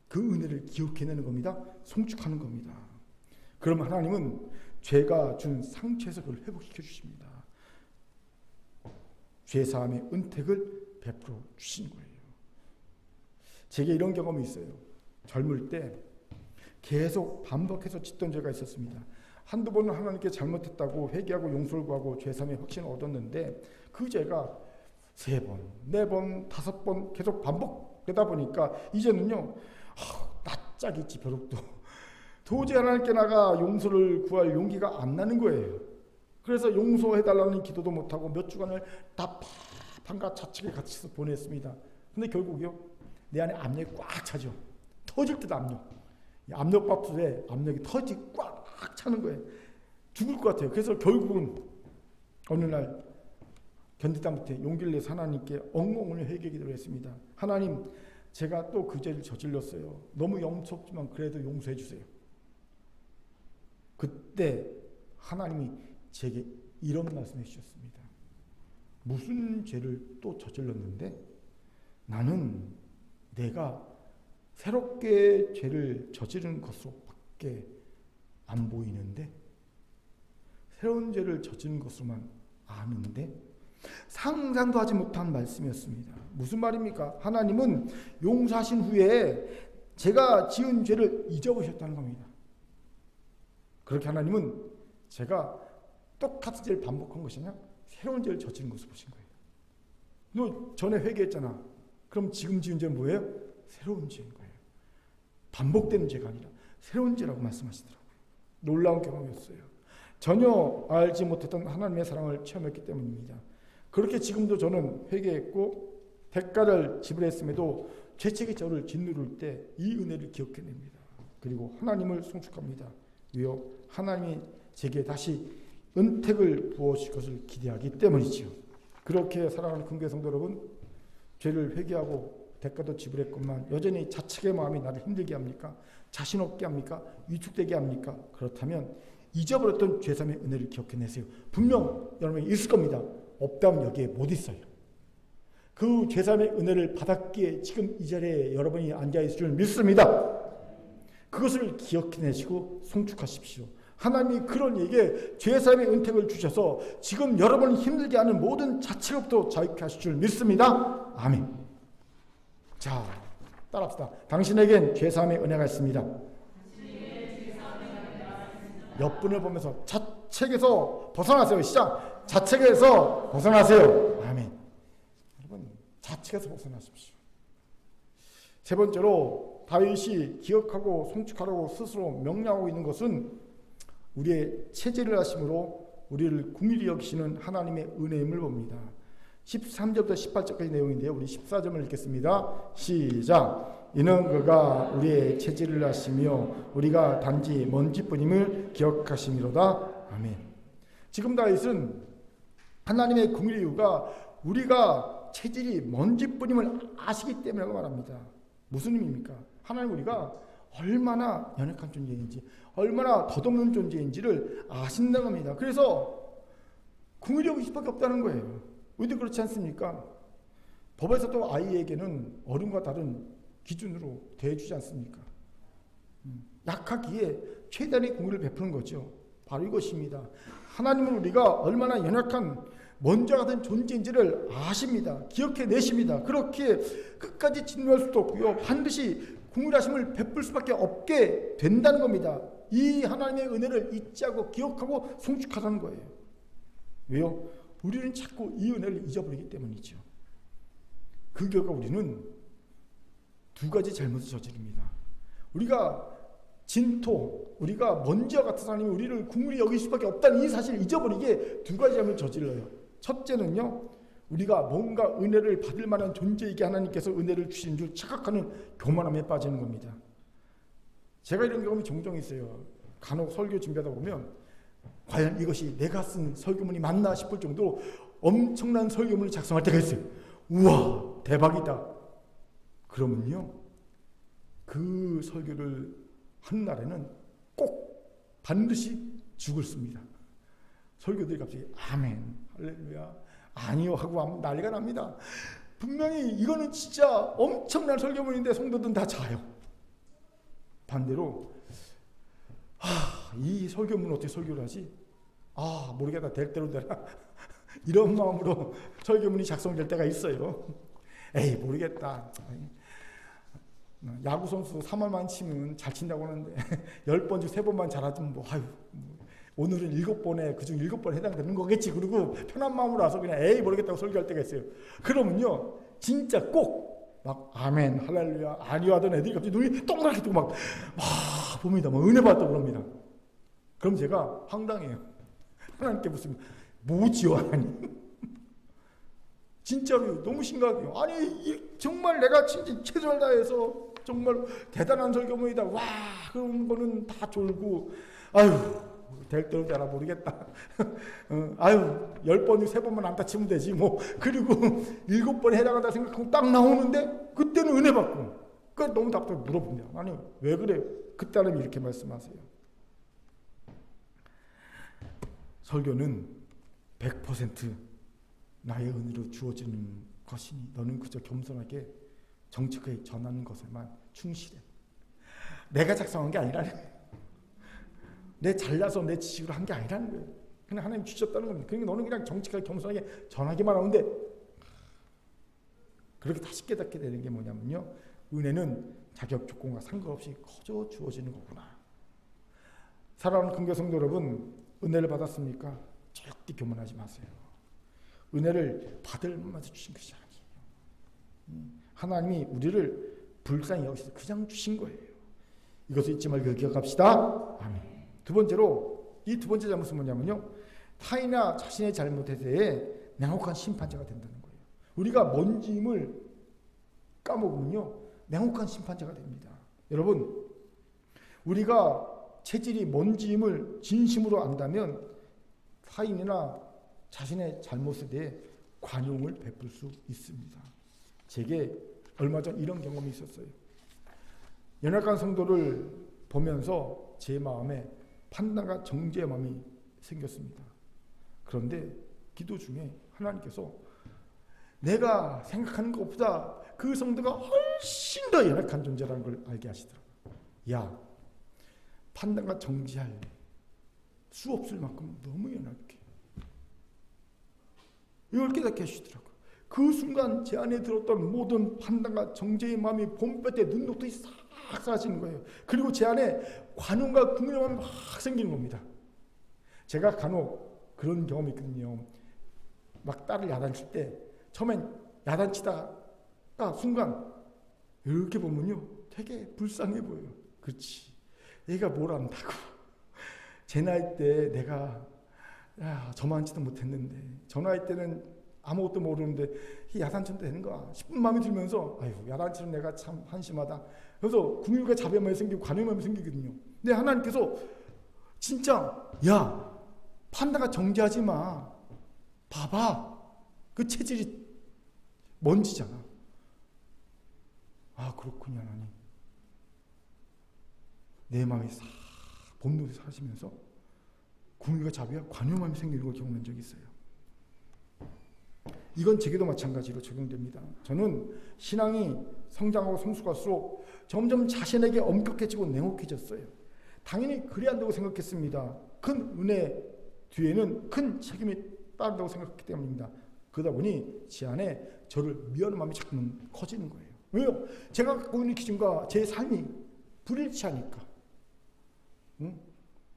그 은혜를 기억해내는 겁니다. 송축하는 겁니다. 그럼 하나님은 죄가 준 상처에서 그걸 회복시켜 주십니다. 죄사함의 은택을 베풀어 주신 거예요. 제게 이런 경험이 있어요. 젊을 때 계속 반복해서 짓던 죄가 있었습니다. 한두 번은 하나님께 잘못했다고 회개하고 용서를 구하고 죄사함의 확신을 얻었는데 그 죄가 3번, 4번, 5번 계속 반복되다 보니까 이제는요, 낯짝이지 벼룩도 도저히 하나님께 나가 용서를 구할 용기가 안 나는 거예요. 그래서 용서해달라는 기도도 못하고 몇 주간을 답답함과 자책에 갇혀서 보냈습니다. 근데 결국요, 내 안에 압력이 꽉 차죠. 터질 듯 압력. 압력밥솥에 압력이 터지고 꽉 차는 거예요. 죽을 것 같아요. 그래서 결국은 어느 날 견디다 못해 용기를 내서 하나님께 엉엉 회개 기도를 했습니다. 하나님, 제가 또 그 죄를 저질렀어요. 너무 영속지만 그래도 용서해 주세요. 그때 하나님이 제게 이런 말씀해 주셨습니다. 무슨 죄를 또 저질렀는데 나는 내가 새롭게 죄를 저지른 것으로밖에 안 보이는데 새로운 죄를 저지른 것으로만 아는데 상상도 하지 못한 말씀이었습니다. 무슨 말입니까? 하나님은 용서하신 후에 제가 지은 죄를 잊어버리셨다는 겁니다. 그렇게 하나님은 제가 똑같은 죄를 반복한 것이 아니라 새로운 죄를 저지른 것을 보신 거예요. 너 전에 회개했잖아. 그럼 지금 지은 죄는 뭐예요? 새로운 죄인 거예요. 반복되는 죄가 아니라 새로운 죄라고 말씀하시더라고요. 놀라운 경험이었어요. 전혀 알지 못했던 하나님의 사랑을 체험했기 때문입니다. 그렇게 지금도 저는 회개했고 대가를 지불했음에도 죄책이 저를 짓누를 때 이 은혜를 기억해냅니다. 그리고 하나님을 송축합니다. 왜요? 하나님이 제게 다시 은택을 부어주실 것을 기대하기 때문이지요. 그렇게 사랑하는 큰교회 성도 여러분, 죄를 회개하고 대가도 지불했건만 여전히 자책의 마음이 나를 힘들게 합니까? 자신 없게 합니까? 위축되게 합니까? 그렇다면 잊어버렸던 죄사함의 은혜를 기억해내세요. 분명 여러분이 있을 겁니다. 없다면 여기에 못 있어요. 그 죄사함의 은혜를 받았기에 지금 이 자리에 여러분이 앉아있을 줄 믿습니다. 그것을 기억해내시고 송축하십시오. 하나님이 그런 이에게 죄사함의 은택을 주셔서 지금 여러분을 힘들게 하는 모든 자책부터 자유케 하실 줄 믿습니다. 아멘. 자, 따라합시다. 당신에겐 죄사함의 은혜가 있습니다. 옆분을 보면서 자책에서 벗어나세요. 시작. 자책에서 벗어나세요. 아멘. 여러분, 자책에서 벗어나십시오. 세 번째로 다윗이 기억하고 송축하라고 스스로 명령하고 있는 것은 우리의 체질을 하심으로 우리를 긍휼히 여기시는 하나님의 은혜임을 봅니다. 13절부터 18절까지 내용인데요. 우리 14절을 읽겠습니다. 시작. 이는 그가 우리의 체질을 하시며 우리가 단지 먼지뿐임을 기억하심이로다. 아멘. 지금 다윗은 하나님의 긍휼의 이유가 우리가 체질이 먼지뿐임을 아시기 때문이라고 말합니다. 무슨 의미입니까? 하나님 우리가 얼마나 연약한 존재인지, 얼마나 덧없는 존재인지를 아신다는 겁니다. 그래서 긍휼히 여길 수밖에 없다는 거예요. 우리도 그렇지 않습니까? 법에서도 아이에게는 어른과 다른 기준으로 대해주지 않습니까? 약하기에 최대한의 긍휼을 베푸는 거죠. 바로 이것입니다. 하나님은 우리가 얼마나 연약한 먼저 같은 존재인지를 아십니다. 기억해내십니다. 그렇게 끝까지 진노할 수도 없고요. 반드시 긍휼하심을 베풀 수밖에 없게 된다는 겁니다. 이 하나님의 은혜를 잊지 않고 기억하고 송축하라는 거예요. 왜요? 우리는 자꾸 이 은혜를 잊어버리기 때문이죠. 그 결과 우리는 두 가지 잘못을 저지릅니다. 우리가 진토, 우리가 먼지와 같은 하나님이 우리를 긍휼히 여길 수밖에 없다는 이 사실을 잊어버리게 두 가지 잘못을 저질러요. 첫째는요, 우리가 뭔가 은혜를 받을 만한 존재이게 하나님께서 은혜를 주신 줄 착각하는 교만함에 빠지는 겁니다. 제가 이런 경험이 종종 있어요. 간혹 설교 준비하다 보면 과연 이것이 내가 쓴 설교문이 맞나 싶을 정도로 엄청난 설교문을 작성할 때가 있어요. 우와, 대박이다. 그러면요, 그 설교를 한 날에는 꼭 반드시 죽을 씁니다. 설교들이 갑자기 아멘, 할렐루야, 아니요 하고 난리가 납니다. 분명히 이거는 진짜 엄청난 설교문인데 성도들은 다 자요. 반대로 이 설교문은 어떻게 설교를 하지? 모르겠다, 될 대로 되라. 이런 마음으로 설교문이 작성될 때가 있어요. 에이, 모르겠다. 야구 선수 3할만 치면 잘 친다고 하는데 10번 중 3번만 잘하면 오늘은 7번에 그중 7번 해당되는 거겠지. 그리고 편한 마음으로 와서 그냥 에이 모르겠다고 설교할 때가 있어요. 그러면요, 진짜 꼭 막 아멘, 할렐루야, 아니요 하던 애들이 갑자기 눈이 동그랗게 뜨고 막 봅니다. 막 은혜 받았다고 그럽니다. 그럼 제가 황당해요. 하나님께 묻습니다. 뭐지요, 하나님? 진짜로 너무 심각해요. 아니, 정말 내가 진짜 최선을 다해서 정말 대단한 설교문이다. 와, 그런 거는 다 졸고, 될 대로 되라 모르겠다. 10번 중 3번만 안 다치면 되지 뭐. 그리고 7번에 해당한다 생각하고 딱 나오는데 그때는 은혜 받고. 그러니까 너무 답답해 물어봅니다. 아니, 왜 그래? 그때 하나님이 이렇게 말씀하세요. 설교는 100% 나의 은혜로 주어지는 것이니 너는 그저 겸손하게 정직하게 전하는 것에만 충실해. 내가 작성한 게 아니라는 거예요. 내 잘나서 내 지식으로 한 게 아니라는 거예요. 그냥 하나님 주셨다는 겁니다. 그러니까 너는 그냥 정직하게 겸손하게 전하기만 하는데, 그렇게 다시 깨닫게 되는 게 뭐냐면요, 은혜는 자격 조건과 상관없이 거저 주어지는 거구나. 사랑하는 긍교 성도 여러분, 은혜를 받았습니까? 절대 교만하지 마세요. 은혜를 받을 만해서 주신 것이 아니에요. 하나님이 우리를 불쌍히 여기서 그냥 주신 거예요. 이것을 잊지 말고 기억합시다. 아멘. 두 번째로, 이 두 번째 잘못은 뭐냐면요, 타인이나 자신의 잘못에 대해 냉혹한 심판자가 된다는 거예요. 우리가 먼지임을 까먹으면요, 냉혹한 심판자가 됩니다. 여러분, 우리가 체질이 먼지임을 진심으로 안다면 타인이나 자신의 잘못에 대해 관용을 베풀 수 있습니다. 제게 얼마 전 이런 경험이 있었어요. 연약한 성도를 보면서 제 마음에 판단과 정죄의 마음이 생겼습니다. 그런데 기도 중에 하나님께서 내가 생각하는 것보다 그 성도가 훨씬 더 연약한 존재라는 걸 알게 하시더라고요. 야, 판단과 정죄할 수 없을 만큼 너무 연약해. 이걸 깨닫게 해주시더라고요. 그 순간 제 안에 들었던 모든 판단과 정죄의 마음이 봄볕에 눈 녹듯이 싹 사라지는 거예요. 그리고 제 안에 관용과 긍휼의 마음이 막 생기는 겁니다. 제가 간혹 그런 경험이 있거든요. 막 딸을 야단칠 때 처음엔 야단치다가 순간 이렇게 보면요, 되게 불쌍해 보여요. 그렇지, 얘가 뭘 안다고. 제 나이 때 내가 저만치도 못했는데, 저 나이 때는 아무것도 모르는데 야단쳐도 되는 거야 싶은 마음이 들면서, 야단치는 내가 참 한심하다. 그래서 긍휼과 자비의 마음이 생기고 관용의 마음이 생기거든요. 근데 하나님께서 진짜, 야, 판단과 정죄하지 마. 봐봐, 그 체질이 먼지잖아. 그렇군요, 하나님. 내 마음이 싹 봄눈이 사라지면서 구미가 자비와 관용함이 생기는 걸 경험한 적이 있어요. 이건 제게도 마찬가지로 적용됩니다. 저는 신앙이 성장하고 성숙할수록 점점 자신에게 엄격해지고 냉혹해졌어요. 당연히 그래야 한다고 생각했습니다. 큰 은혜 뒤에는 큰 책임이 따른다고 생각했기 때문입니다. 그러다 보니 제 안에 저를 미워하는 마음이 자꾸만 커지는 거예요. 왜요? 제가 갖고 있는 기준과 제 삶이 불일치하니까.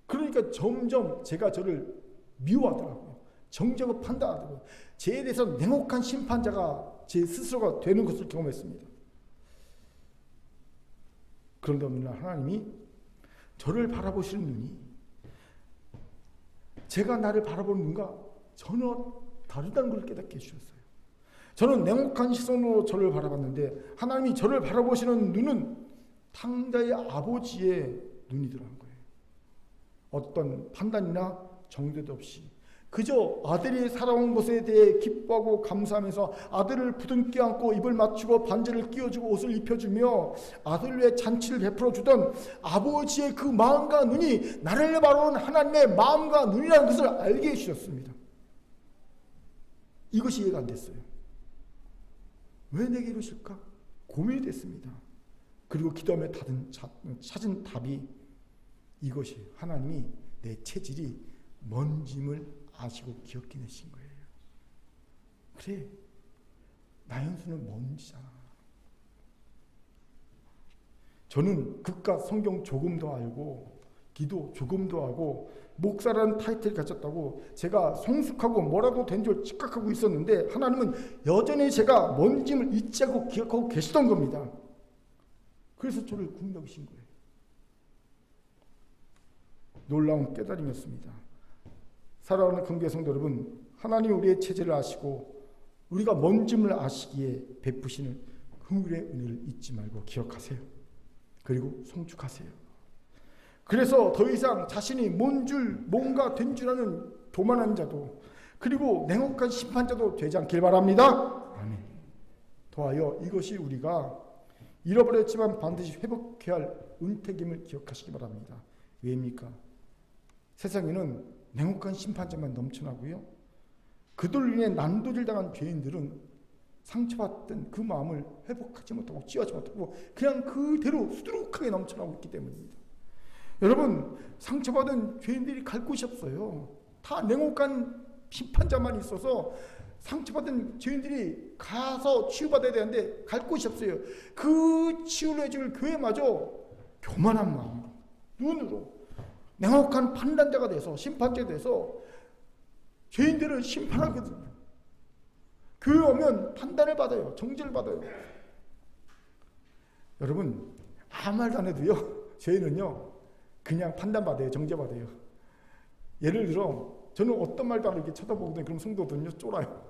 그러니까 점점 제가 저를 미워하더라고요. 정죄하고 판단하더라고요. 저에 대해서 냉혹한 심판자가 제 스스로가 되는 것을 경험했습니다. 그런데 어느 날 하나님이 저를 바라보시는 눈이 제가 나를 바라보는 눈과 전혀 다르다는 걸 깨닫게 해주셨어요. 저는 냉혹한 시선으로 저를 바라봤는데 하나님이 저를 바라보시는 눈은 탕자의 아버지의 눈이더라는 거예요. 어떤 판단이나 정죄도 없이 그저 아들이 살아온 것에 대해 기뻐하고 감사하면서 아들을 부둥켜 안고 입을 맞추고 반지를 끼워주고 옷을 입혀주며 아들 위해 잔치를 베풀어주던 아버지의 그 마음과 눈이 나를 바라보는 하나님의 마음과 눈이라는 것을 알게 해주셨습니다. 이것이 이해가 안 됐어요. 왜 내게 이러실까? 고민이 됐습니다. 그리고 기도하며 찾은 답이 이것이 하나님이 내 체질이 먼짐을 아시고 기억해내신 거예요. 그래, 나연수는 먼지잖아. 저는 그깟 성경 조금 더 알고 기도 조금 더 하고 목사라는 타이틀을 가졌다고 제가 성숙하고 뭐라도 된 줄 착각하고 있었는데 하나님은 여전히 제가 먼짐을 잊지 않고 기억하고 계시던 겁니다. 그래서 저를 구원하신 거예요. 놀라운 깨달음이었습니다. 사랑하는 긍휼의 성도 여러분, 하나님이 우리의 체질을 아시고 우리가 먼짐을 아시기에 베푸시는 긍휼의 은혜를 잊지 말고 기억하세요. 그리고 성축하세요. 그래서 더 이상 자신이 뭔가 된 줄 아는 교만한 자도 그리고 냉혹한 심판자도 되지 않길 바랍니다. 아멘. 더하여 이것이 우리가 잃어버렸지만 반드시 회복해야 할 은택임을 기억하시기 바랍니다. 왜입니까? 세상에는 냉혹한 심판자만 넘쳐나고요. 그들로 인해 난도질 당한 죄인들은 상처받던 그 마음을 회복하지 못하고 치유하지 못하고 그냥 그대로 수두룩하게 넘쳐나고 있기 때문입니다. 여러분, 상처받은 죄인들이 갈 곳이 없어요. 다 냉혹한 심판자만 있어서 상처받은 죄인들이 가서 치유받아야 되는데 갈 곳이 없어요. 그 치유를 해줄 교회마저 교만한 마음으로, 눈으로 냉혹한 판단자가 돼서 심판자가 돼서 죄인들을 심판하거든요. 교회 오면 판단을 받아요. 정죄를 받아요. 여러분, 아무 말도 안 해도요, 죄인은요 그냥 판단받아요. 정죄받아요. 예를 들어 저는 어떤 말도 안 하고 이렇게 쳐다보거든요. 그럼 성도들은요 쫄아요.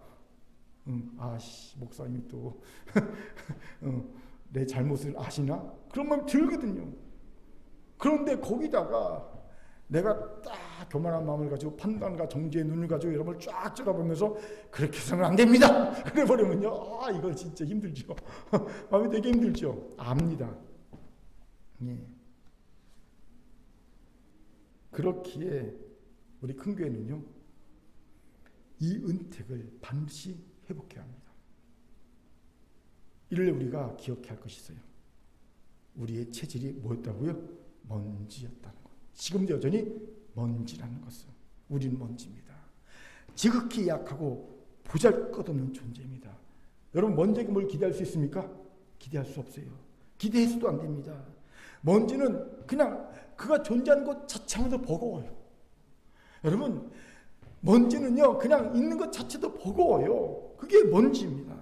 아씨, 목사님이 또 내 잘못을 아시나? 그런 마음이 들거든요. 그런데 거기다가 내가 딱 교만한 마음을 가지고 판단과 정죄의 눈을 가지고 여러분을 쫙 쳐다보면서 그렇게 해서는 안 됩니다. 그래버리면요, 이거 진짜 힘들죠. 마음이 되게 힘들죠. 압니다. 예. 그렇기에 우리 큰 교회는요, 이 은택을 반드시 회복해야 합니다. 이를 우리가 기억해야 할 것이 있어요. 우리의 체질이 뭐였다고요? 먼지였다는 것. 지금도 여전히 먼지라는 것은 우리는 먼지입니다. 지극히 약하고 보잘것없는 존재입니다. 여러분, 먼지에게 뭘 기대할 수 있습니까? 기대할 수 없어요. 기대해서도 안 됩니다. 먼지는 그냥 그가 존재하는 것 자체만도 버거워요. 여러분, 먼지는요 그냥 있는 것 자체도 버거워요. 그게 먼지입니다.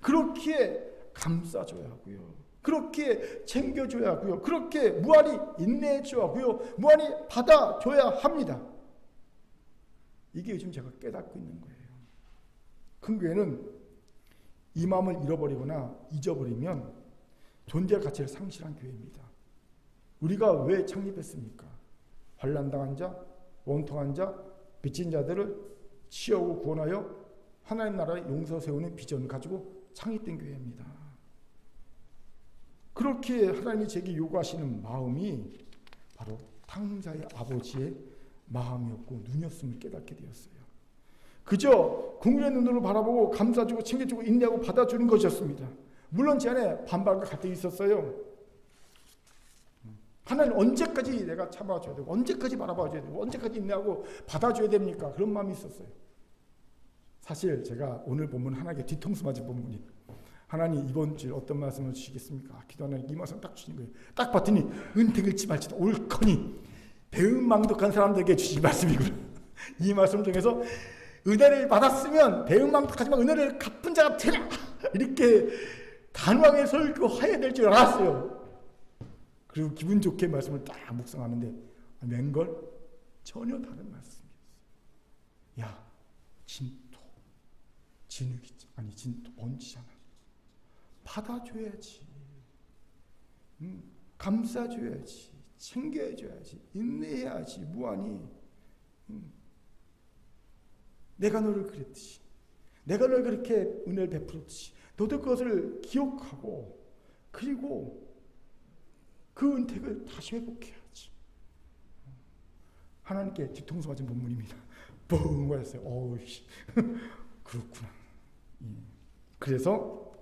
그렇기에 감싸줘야 하고요, 그렇게 챙겨줘야 하고요, 그렇게 무한히 인내해줘야 하고요, 무한히 받아줘야 합니다. 이게 요즘 제가 깨닫고 있는 거예요. 큰 교회는 이 마음을 잃어버리거나 잊어버리면 존재 가치를 상실한 교회입니다. 우리가 왜 창립했습니까? 환난당한 자, 원통한 자, 빚진 자들을 치유하고 구원하여 하나님 나라의 용서 세우는 비전을 가지고 창립된 교회입니다. 그렇게 하나님이 제게 요구하시는 마음이 바로 탕자의 아버지의 마음이었고 눈이었음을 깨닫게 되었어요. 그저 궁일의 눈으로 바라보고 감싸주고 챙겨주고 인내하고 받아주는 것이었습니다. 물론 제 안에 반발과 갈등이 있었어요. 하나님 언제까지 내가 참아줘야 되고 언제까지 바라봐줘야 되고 언제까지 인내하고 받아줘야 됩니까? 그런 마음이 있었어요. 사실 제가 오늘 본문 하나님께 뒤통수 맞은 본문이에요. 하나님 이번 주에 어떤 말씀을 주시겠습니까? 기도하는 이 말씀 딱 주신 거예요. 딱 봤더니 은택을 지말지도 옳거니 배은망덕한 사람들에게 주신 말씀이구나. 이 말씀 중에서 은혜를 받았으면 배은망덕하지만 은혜를 갚은 자가 되라 이렇게 단호하게 설교해야 될 줄 알았어요. 그리고 기분 좋게 말씀을 딱 묵상하는데 맹걸 전혀 다른 말씀이었어요. 야 진토 진흙이 아니 진토 번지잖아. 받아줘야지. 감싸줘야지. 챙겨줘야지. 인내해야지. 무한히. 내가 너를 그랬듯이 내가 너를 그렇게 은혜를 베풀었듯이 너도 그것을 기억하고 그리고 그 은택을 다시 회복해야지. 하나님께 뒤통수 맞은 본문입니다. 뻥 맞았어요. 어우씨 그렇구나. 그래서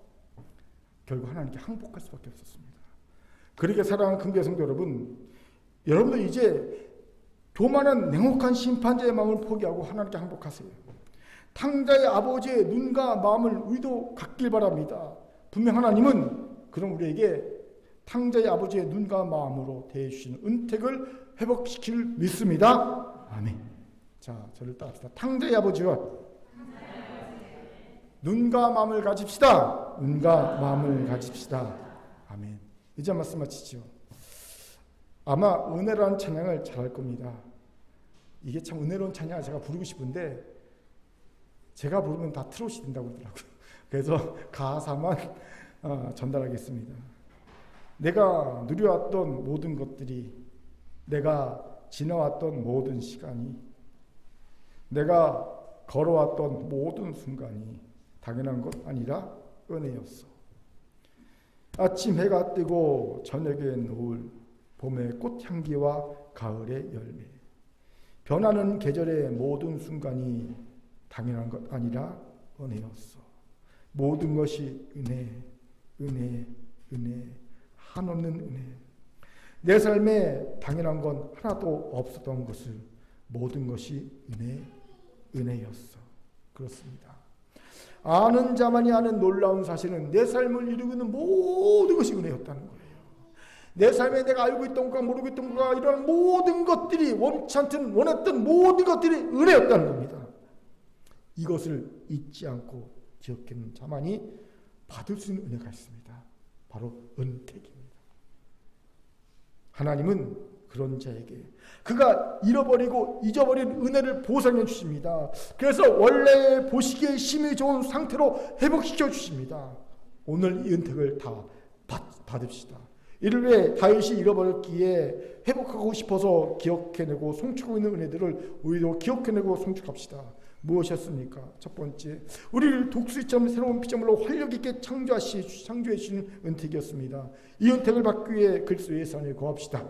결국 하나님께 항복할 수밖에 없었습니다. 그렇게 사랑하는 큰교회 성도 여러분, 여러분도 이제 교만한 냉혹한 심판자의 마음을 포기하고 하나님께 항복하세요. 탕자의 아버지의 눈과 마음을 우리도 갖길 바랍니다. 분명 하나님은 그럼 우리에게 탕자의 아버지의 눈과 마음으로 대해주시는 은택을 회복시킬 믿습니다. 아멘. 자, 저를 따라합시다. 탕자의 아버지와 눈과 마음을 가집시다. 눈과 마음을 가집시다. 아멘. 이제 말씀 마치죠. 아마 은혜라는 찬양을 잘할 겁니다. 이게 참 은혜로운 찬양을 제가 부르고 싶은데 제가 부르면 다 트롯이 된다고 그러더라고요. 그래서 가사만 전달하겠습니다. 내가 누려왔던 모든 것들이, 내가 지나왔던 모든 시간이, 내가 걸어왔던 모든 순간이 당연한 것 아니라 은혜였어. 아침 해가 뜨고 저녁에 노을, 봄의 꽃향기와 가을의 열매, 변하는 계절의 모든 순간이 당연한 것 아니라 은혜였어. 모든 것이 은혜, 은혜, 은혜, 한없는 은혜. 내 삶에 당연한 건 하나도 없었던 것을 모든 것이 은혜, 은혜였어. 그렇습니다. 아는 자만이 아는 놀라운 사실은 내 삶을 이루고 있는 모든 것이 은혜였다는 거예요. 내 삶에 내가 알고 있던 것과 모르고 있던 것과 이런 모든 것들이 원치 않든 원했던 모든 것들이 은혜였다는 겁니다. 이것을 잊지 않고 기억하는 자만이 받을 수 있는 은혜가 있습니다. 바로 은택입니다. 하나님은 그런 자에게 그가 잃어버리고 잊어버린 은혜를 보상해 주십니다. 그래서 원래 보시기에 힘이 좋은 상태로 회복시켜 주십니다. 오늘 이 은택을 다 받읍시다. 이를 위해 다윗이 잃어버렸기에 회복하고 싶어서 기억해내고 송축하고 있는 은혜들을 우리도 기억해내고 송축합시다. 무엇이었습니까? 첫 번째, 우리를 독수리처럼 새로운 피조물로 활력 있게 창조해 주시는 은택이었습니다. 이 은택을 받기 위해 그리스도의 예산을 구합시다.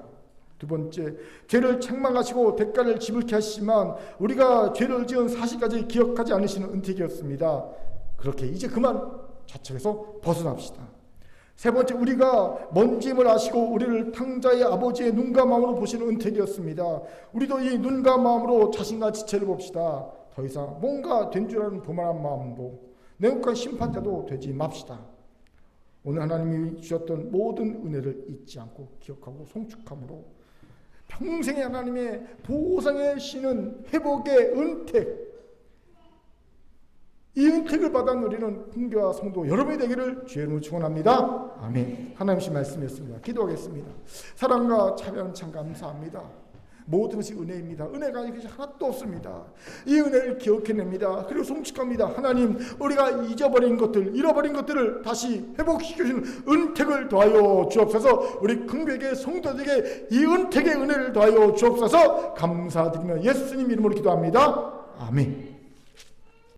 두 번째, 죄를 책망하시고 대가를 지불케 하시지만 우리가 죄를 지은 사실까지 기억하지 않으시는 은택이었습니다. 그렇게 이제 그만 자책에서 벗어납시다. 세 번째, 우리가 먼지임을 아시고 우리를 탕자의 아버지의 눈과 마음으로 보시는 은택이었습니다. 우리도 이 눈과 마음으로 자신과 지체를 봅시다. 더 이상 뭔가 된 줄 아는 교만한 마음도 냉혹한 심판자도 되지 맙시다. 오늘 하나님이 주셨던 모든 은혜를 잊지 않고 기억하고 송축함으로 평생의 하나님의 보상의 신은 회복의 은택, 이 은택을 받아 누리는 훈교와 성도 여러분이 되기를 주의 이름으로 축원합니다. 아멘. 하나님의 말씀이었습니다. 기도하겠습니다. 사랑과 차별 참 감사합니다. 모든 것이 은혜입니다. 은혜가 아닌 것이 하나도 없습니다. 이 은혜를 기억해냅니다. 그리고 송축합니다. 하나님, 우리가 잊어버린 것들, 잃어버린 것들을 다시 회복시켜주는 은택을 더하여 주옵소서. 우리 큰교회의 성도들에게 이 은택의 은혜를 더하여 주옵소서. 감사드리며 예수님 이름으로 기도합니다. 아멘.